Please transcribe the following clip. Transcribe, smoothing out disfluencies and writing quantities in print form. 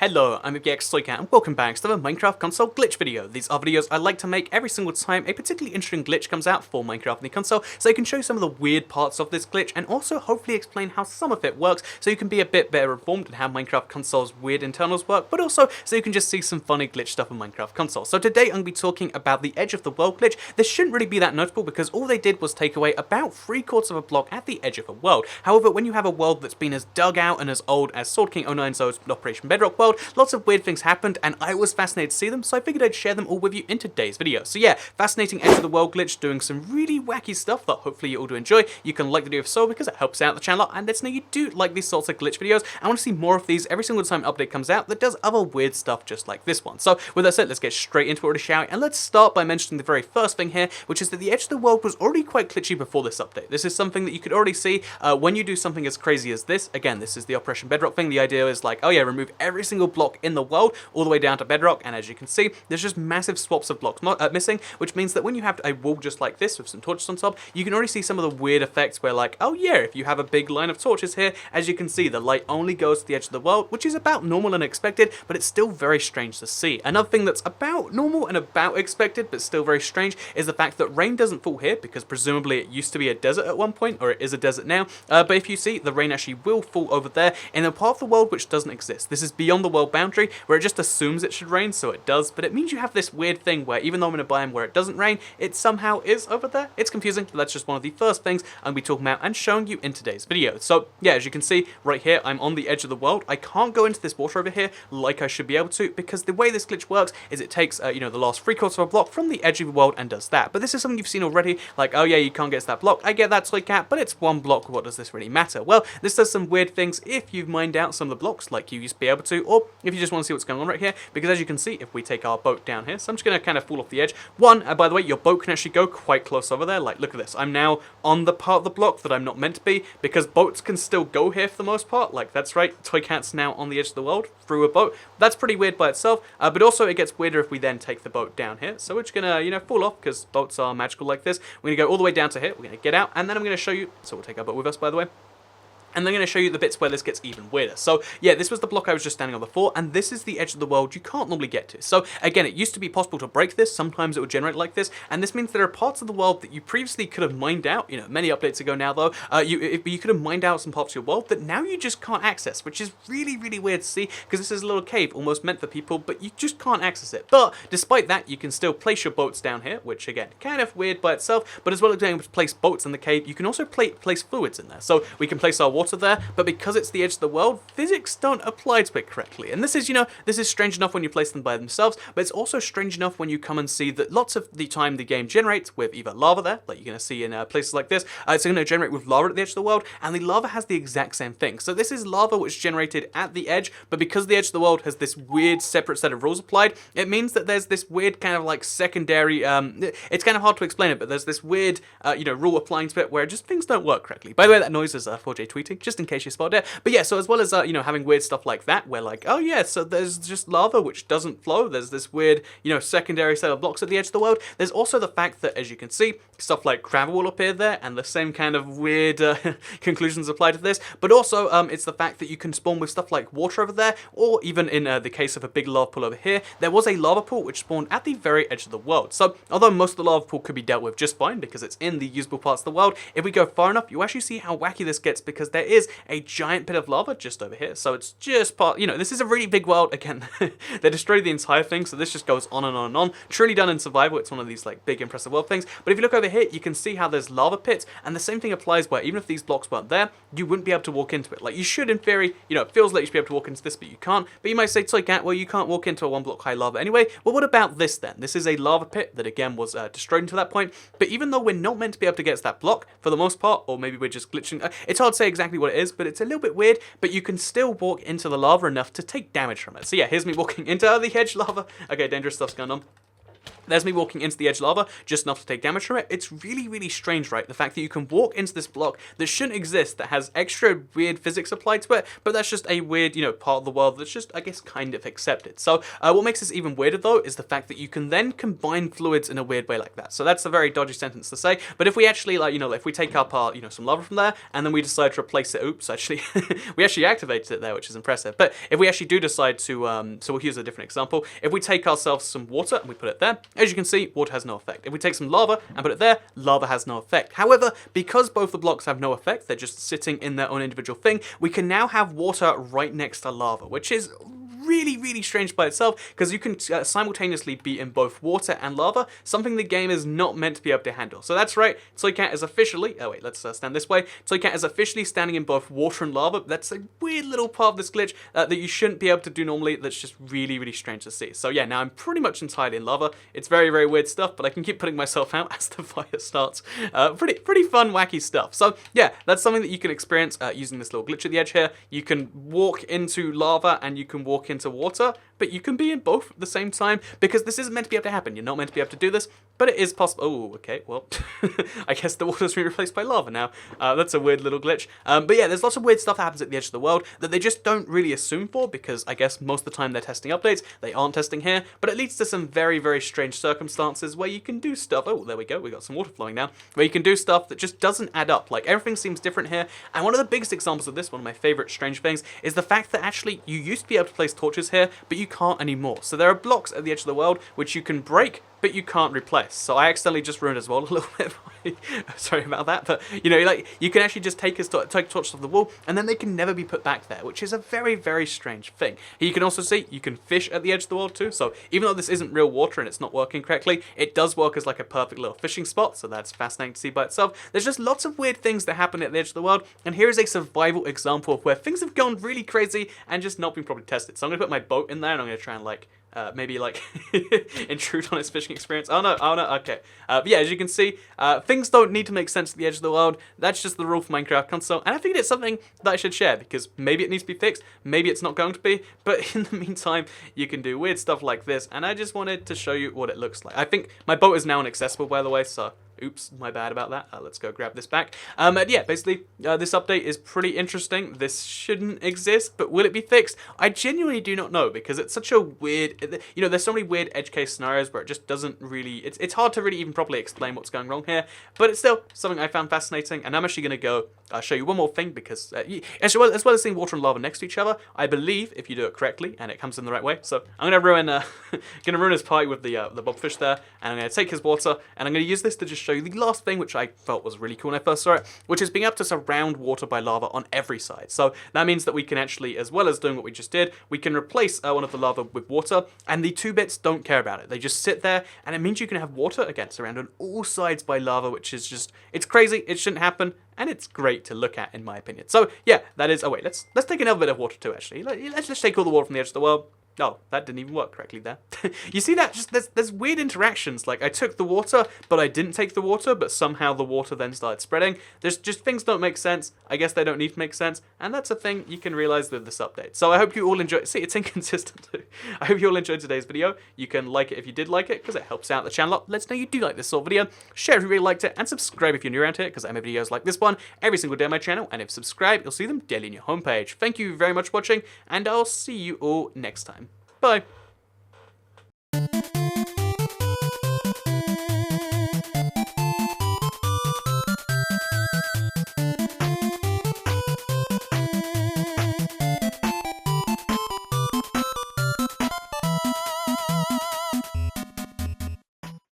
Hello, I'm Swordking and welcome back to the Minecraft console glitch video. These are videos I like to make every single time a particularly interesting glitch comes out for Minecraft on the console, so I can show you some of the weird parts of this glitch and also hopefully explain how some of it works so you can be a bit better informed in how Minecraft console's weird internals work, but also so you can just see some funny glitch stuff on Minecraft console. So today I'm going to be talking about the edge of the world glitch. This shouldn't really be that notable because all they did was take away about 3/4 of a block at the edge of a world. However, when you have a world that's been as dug out and as old as Swordking 090's Operation Bedrock world, lots of weird things happened and I was fascinated to see them, so I figured I'd share them all with you in today's video. So yeah, fascinating edge of the world glitch doing some really wacky stuff that hopefully you all do enjoy. You can like the video if so because it helps out the channel and lets me know you do like these sorts of glitch videos. I want to see more of these every single time an update comes out that does other weird stuff just like this one. So with that said, let's get straight into it, shall we? And let's start by mentioning the very first thing here, which is that the edge of the world was already quite glitchy before this update. This is something that you could already see when you do something as crazy as this. Again, this is the Operation Bedrock thing. The idea is like, oh yeah, remove every single block in the world all the way down to bedrock, and as you can see, there's just massive swaps of blocks missing, which means that when you have a wall just like this with some torches on top, you can already see some of the weird effects where like, oh yeah, if you have a big line of torches here, as you can see, the light only goes to the edge of the world, which is about normal and expected, but it's still very strange to see. Another thing that's about normal and about expected, but still very strange, is the fact that rain doesn't fall here, because presumably it used to be a desert at one point, or it is a desert now, but if you see, the rain actually will fall over there in a part of the world which doesn't exist. This is beyond the world boundary, where it just assumes it should rain, so it does, but it means you have this weird thing where even though I'm in a biome where it doesn't rain, it somehow is over there. It's confusing, but that's just one of the first things I'm going to be talking about and showing you in today's video. So yeah, as you can see right here, I'm on the edge of the world. I can't go into this water over here like I should be able to, because the way this glitch works is it takes, the last 3/4 of a block from the edge of the world and does that. But this is something you've seen already, like, oh yeah, you can't get to that block. I get that, Toy Cat, but it's one block. What does this really matter? Well, this does some weird things if you've mined out some of the blocks like you used to be able to, or if you just want to see what's going on right here, because as you can see, if we take our boat down here, so I'm just going to kind of fall off the edge. One, by the way, your boat can actually go quite close over there. Like, look at this. I'm now on the part of the block that I'm not meant to be, because boats can still go here for the most part. Like, that's right, Toy Cat's now on the edge of the world through a boat. That's pretty weird by itself, but also it gets weirder if we then take the boat down here. So we're just going to, fall off, because boats are magical like this. We're going to go all the way down to here. We're going to get out, and then I'm going to show you, so we'll take our boat with us, by the way. And I'm going to show you the bits where this gets even weirder. So yeah, this was the block I was just standing on before, and this is the edge of the world you can't normally get to. So again, it used to be possible to break this. Sometimes it would generate like this, and this means there are parts of the world that you previously could have mined out, many updates ago now though, you could have mined out some parts of your world that now you just can't access, which is really, really weird to see, because this is a little cave almost meant for people, but you just can't access it. But despite that, you can still place your boats down here, which again, kind of weird by itself, but as well as being able to place boats in the cave, you can also place fluids in there. So we can place our water there, but because it's the edge of the world, physics don't apply to it correctly. And this is, this is strange enough when you place them by themselves, but it's also strange enough when you come and see that lots of the time the game generates with either lava there, like you're going to see in places like this, it's going to generate with lava at the edge of the world, and the lava has the exact same thing. So this is lava which generated at the edge, but because the edge of the world has this weird separate set of rules applied, it means that there's this weird kind of like secondary, it's kind of hard to explain it, but there's this weird, rule applying to it where just things don't work correctly. By the way, that noise is 4J tweeting, just in case you spotted it. But yeah, so as well as, having weird stuff like that, where like, oh yeah, so there's just lava which doesn't flow, there's this weird, secondary set of blocks at the edge of the world, there's also the fact that, as you can see, stuff like gravel will appear there, and the same kind of weird conclusions apply to this, but also, it's the fact that you can spawn with stuff like water over there, or even in the case of a big lava pool over here, there was a lava pool which spawned at the very edge of the world. So, although most of the lava pool could be dealt with just fine, because it's in the usable parts of the world, if we go far enough, you actually see how wacky this gets, because there is a giant bit of lava just over here, so it's just part, this is a really big world. Again, they destroyed the entire thing, so this just goes on and on and on. Truly done in survival, it's one of these like big impressive world things, but if you look over here, you can see how there's lava pits, and the same thing applies where even if these blocks weren't there, you wouldn't be able to walk into it. Like, you should in theory, it feels like you should be able to walk into this, but you can't. But you might say, Toy Cat, well, you can't walk into a 1 block high lava anyway. Well, what about this then? This is a lava pit that again was destroyed until that point, but even though we're not meant to be able to get to that block for the most part, or maybe we're just glitching, it's hard to say exactly what it is, but it's a little bit weird, but you can still walk into the lava enough to take damage from it. So yeah, here's me walking into the edge lava. Okay, dangerous stuff's going on. There's me walking into the edge of lava, just enough to take damage from it. It's really, really strange, right? The fact that you can walk into this block that shouldn't exist, that has extra weird physics applied to it, but that's just a weird, part of the world that's just, I guess, kind of accepted. So what makes this even weirder, though, is the fact that you can then combine fluids in a weird way like that. So that's a very dodgy sentence to say, but if we actually, if we take up our, some lava from there, and then we decide to replace it, oops, actually, we actually activated it there, which is impressive. But if we actually do decide to, so we'll use a different example. If we take ourselves some water and we put it there, as you can see, water has no effect. If we take some lava and put it there, lava has no effect. However, because both the blocks have no effect, they're just sitting in their own individual thing, we can now have water right next to lava, which is really, really strange by itself, because you can simultaneously be in both water and lava, something the game is not meant to be able to handle. So that's right, Toycat is officially, oh wait, let's stand this way. Toycat is officially standing in both water and lava. That's a weird little part of this glitch that you shouldn't be able to do normally. That's just really, really strange to see. So yeah, now I'm pretty much entirely in lava. It's very, very weird stuff, but I can keep putting myself out as the fire starts. Pretty fun, wacky stuff. So yeah, that's something that you can experience using this little glitch at the edge here. You can walk into lava and you can walk into water, but you can be in both at the same time, because this isn't meant to be able to happen. You're not meant to be able to do this, but it is possible. Oh, okay, well, I guess the water's been replaced by lava now. That's a weird little glitch. But yeah, there's lots of weird stuff that happens at the edge of the world that they just don't really assume for, because I guess most of the time they're testing updates. They aren't testing here, but it leads to some very, very strange circumstances where you can do stuff. Oh, there we go. We got some water flowing now. Where you can do stuff that just doesn't add up. Like, everything seems different here. And one of the biggest examples of this, one of my favorite strange things, is the fact that actually you used to be able to place torches here, but you can't anymore. So there are blocks at the edge of the world which you can break, but you can't replace. So I accidentally just ruined as well a little bit. Sorry about that, but you can actually just take torches off the wall, and then they can never be put back there, which is a very, very strange thing. You can also see you can fish at the edge of the world too. So even though this isn't real water and it's not working correctly, it does work as like a perfect little fishing spot. So that's fascinating to see by itself. There's just lots of weird things that happen at the edge of the world, and here is a survival example of where things have gone really crazy and just not been properly tested. So I'm gonna put my boat in there, and I'm gonna try and maybe intrude on its fishing experience. Oh no, okay. But yeah, as you can see, things don't need to make sense at the edge of the world. That's just the rule for Minecraft console, and I figured it's something that I should share, because maybe it needs to be fixed, maybe it's not going to be, but in the meantime, you can do weird stuff like this, and I just wanted to show you what it looks like. I think my boat is now inaccessible, by the way, so oops, my bad about that. Let's go grab this back. Yeah, basically, this update is pretty interesting. This shouldn't exist, but will it be fixed? I genuinely do not know, because it's such a weird, there's so many weird edge case scenarios where it just doesn't really, it's hard to really even properly explain what's going wrong here, but it's still something I found fascinating, and I'm actually going to go show you one more thing, because as well as seeing water and lava next to each other, I believe if you do it correctly and it comes in the right way. So I'm going to ruin his party with the bobfish there, and I'm going to take his water, and I'm going to use this to just show you the last thing, which I felt was really cool when I first saw it, which is being able to surround water by lava on every side. So that means that we can actually, as well as doing what we just did, we can replace one of the lava with water, and the two bits don't care about it. They just sit there, and it means you can have water, again, surrounded on all sides by lava, which is just, it's crazy, it shouldn't happen, and it's great to look at, in my opinion. So yeah, that is, oh wait, let's take another bit of water too, actually. Let's just take all the water from the edge of the world. Oh, that didn't even work correctly there. You see that? Just there's weird interactions. Like, I took the water, but I didn't take the water, but somehow the water then started spreading. There's just things don't make sense. I guess they don't need to make sense, and that's a thing you can realize with this update. So I hope you all enjoy. See, it's inconsistent too. I hope you all enjoyed today's video. You can like it if you did like it, because it helps out the channel a lot. Let us know you do like this sort of video. Share if you really liked it, and subscribe if you're new around here, because I make videos like this one every single day on my channel, and if subscribe, you'll see them daily on your homepage. Thank you very much for watching, and I'll see you all next time. Bye.